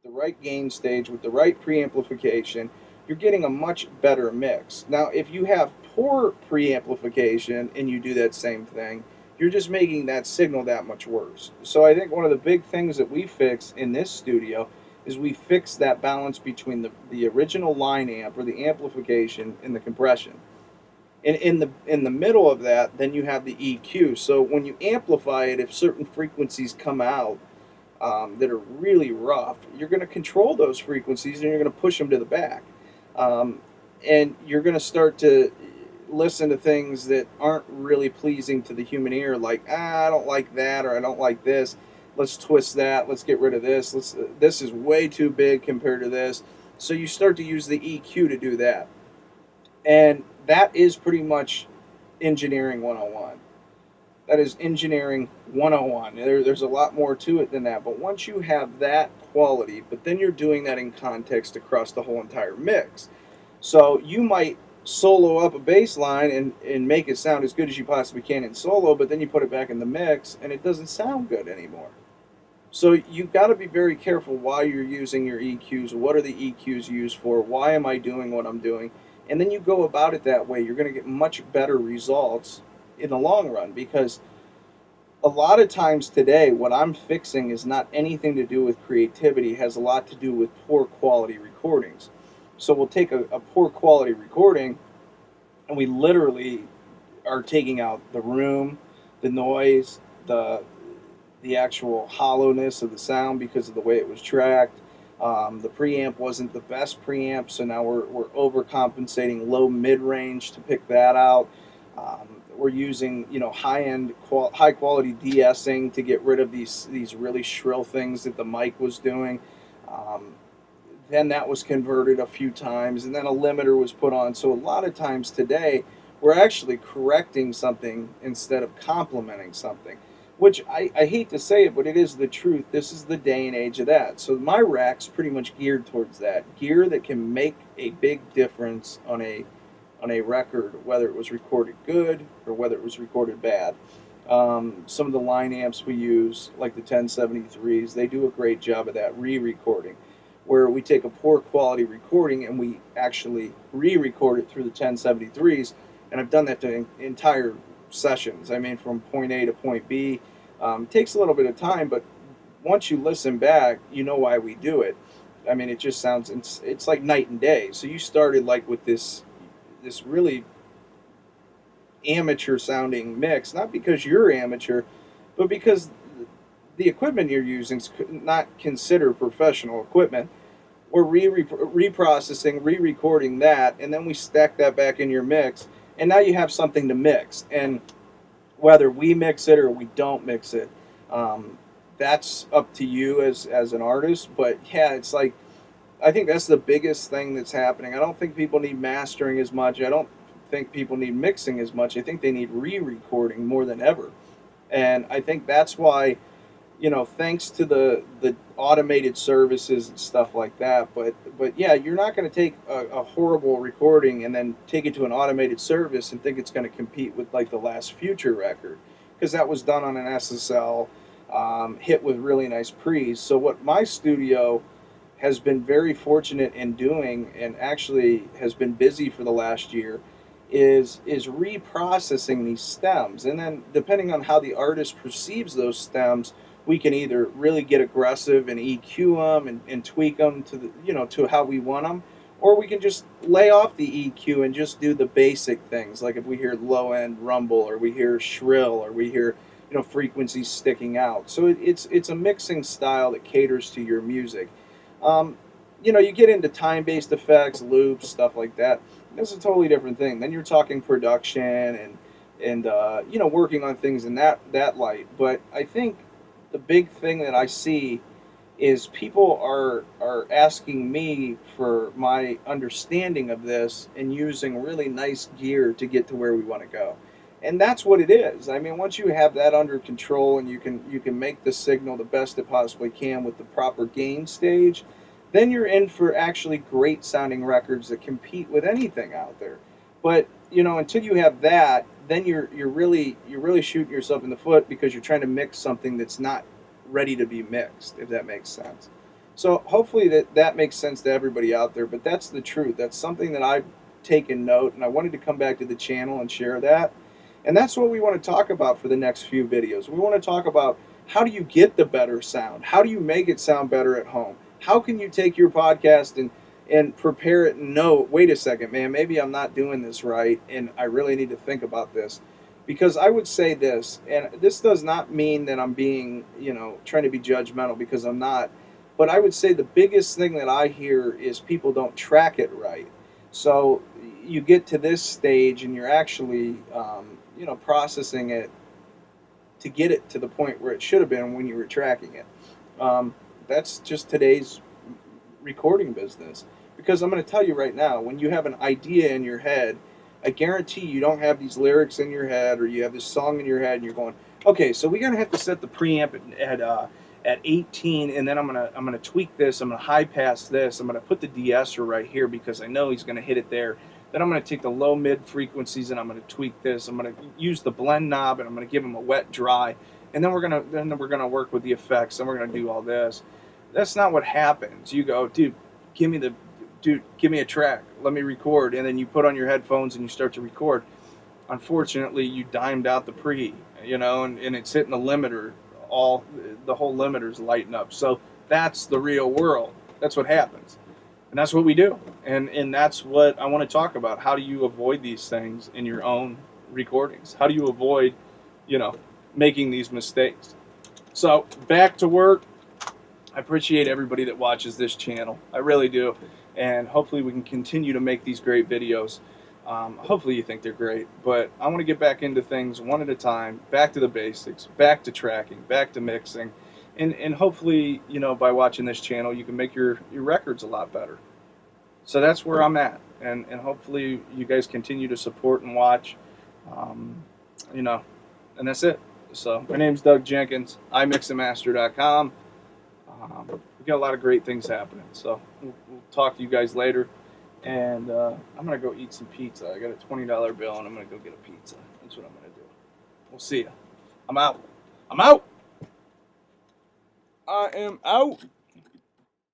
the right gain stage, with the right preamplification, you're getting a much better mix. Now, if you have poor preamplification and you do that same thing, you're just making that signal that much worse. So I think one of the big things that we fix in this studio is we fix that balance between the original line amp or the amplification and the compression. And in the middle of that, then you have the EQ. So when you amplify it, if certain frequencies come out that are really rough, you're going to control those frequencies and you're going to push them to the back. Um, and you're going to start to listen to things that aren't really pleasing to the human ear, like, I don't like that, or I don't like this. Let's twist that. Let's get rid of this. This is way too big compared to this. So you start to use the EQ to do that. And that is pretty much engineering 101. That is engineering 101. There's a lot more to it than that. But once you have that quality, but then you're doing that in context across the whole entire mix. So you might solo up a bass line and make it sound as good as you possibly can in solo, but then you put it back in the mix and it doesn't sound good anymore. So you've got to be very careful why you're using your EQs. What are the EQs used for? Why am I doing what I'm doing? And then you go about it that way. You're going to get much better results in the long run, because a lot of times today, what I'm fixing is not anything to do with creativity. It has a lot to do with poor quality recordings. So we'll take a poor quality recording and we literally are taking out the room, the noise, the actual hollowness of the sound because of the way it was tracked. The preamp wasn't the best preamp, so now we're overcompensating low mid range to pick that out. We're using high quality de-essing to get rid of these really shrill things that the mic was doing. Um, then that was converted a few times, and then a limiter was put on. So a lot of times today, we're actually correcting something instead of complementing something, which I hate to say it, but it is the truth. This is the day and age of that. So my rack's pretty much geared towards that. Gear that can make a big difference on a record, whether it was recorded good or whether it was recorded bad. Some of the line amps we use, like the 1073s, they do a great job of that re-recording, where we take a poor quality recording and we actually re-record it through the 1073s. And I've done that to entire sessions. I mean, from point A to point B. It takes a little bit of time, but once you listen back, you know why we do it. I mean, it just sounds, it's like night and day. So you started like with this really amateur sounding mix, not because you're amateur, but because the equipment you're using is not considered professional equipment. We're reprocessing, re-recording that, and then we stack that back in your mix, and now you have something to mix. And whether we mix it or we don't mix it, um, that's up to you as an artist. But yeah, it's like, I think that's the biggest thing that's happening. I don't think people need mastering as much. I don't think people need mixing as much. I think they need re-recording more than ever. And I think that's why, thanks to the automated services and stuff like that. But yeah, you're not going to take a horrible recording and then take it to an automated service and think it's going to compete with like the last Future record, because that was done on an SSL, hit with really nice pre's. So what my studio has been very fortunate in doing, and actually has been busy for the last year, is reprocessing these stems. And then depending on how the artist perceives those stems, we can either really get aggressive and EQ them and tweak them to to how we want them, or we can just lay off the EQ and just do the basic things, like if we hear low end rumble, or we hear shrill, or we hear frequencies sticking out. So it's a mixing style that caters to your music. um, you get into time-based effects, loops, stuff like that. That's a totally different thing. Then you're talking production and working on things in that light. But I think the big thing that I see is people are asking me for my understanding of this and using really nice gear to get to where we want to go. And that's what it is. I mean, once you have that under control and you can make the signal the best it possibly can with the proper gain stage, then you're in for actually great sounding records that compete with anything out there. But until you have that, then you're really shooting yourself in the foot, because you're trying to mix something that's not ready to be mixed, if that makes sense. So hopefully that makes sense to everybody out there. But that's the truth. That's something that I've taken note, and I wanted to come back to the channel and share that. And that's what we want to talk about for the next few videos. We want to talk about how do you get the better sound? How do you make it sound better at home? How can you take your podcast and prepare it and know, wait a second, man, maybe I'm not doing this right and I really need to think about this. Because I would say this, and this does not mean that I'm being, trying to be judgmental, because I'm not. But I would say the biggest thing that I hear is people don't track it right. So you get to this stage and you're actually, processing it to get it to the point where it should have been when you were tracking it. Um, that's just today's recording business. Because I'm going to tell you right now, when you have an idea in your head, I guarantee you don't have these lyrics in your head, or you have this song in your head, and you're going, okay, so we're going to have to set the preamp at 18, and then I'm gonna tweak this. I'm gonna high pass this. I'm gonna put the de-esser right here because I know he's going to hit it there. Then I'm going to take the low mid frequencies and I'm going to tweak this. I'm going to use the blend knob and I'm going to give him a wet dry. And then we're gonna work with the effects and we're going to do all this. That's not what happens. You go, give me give me a track. Let me record. And then you put on your headphones and you start to record. Unfortunately, you dimed out the pre, and it's hitting the limiter. The whole limiter's lighting up. So that's the real world. That's what happens. And that's what we do. And that's what I want to talk about. How do you avoid these things in your own recordings? How do you avoid, making these mistakes? So back to work. I appreciate everybody that watches this channel. I really do. And hopefully we can continue to make these great videos. Hopefully you think they're great. But I want to get back into things one at a time, back to the basics, back to tracking, back to mixing. And hopefully, by watching this channel, you can make your records a lot better. So that's where I'm at. And hopefully you guys continue to support and watch. And that's it. So my name's Doug Jenkins, iMixandMaster.com. We got a lot of great things happening. So we'll talk to you guys later. And I'm going to go eat some pizza. I got a $20 bill and I'm going to go get a pizza. That's what I'm going to do. We'll see ya. I'm out. I am out.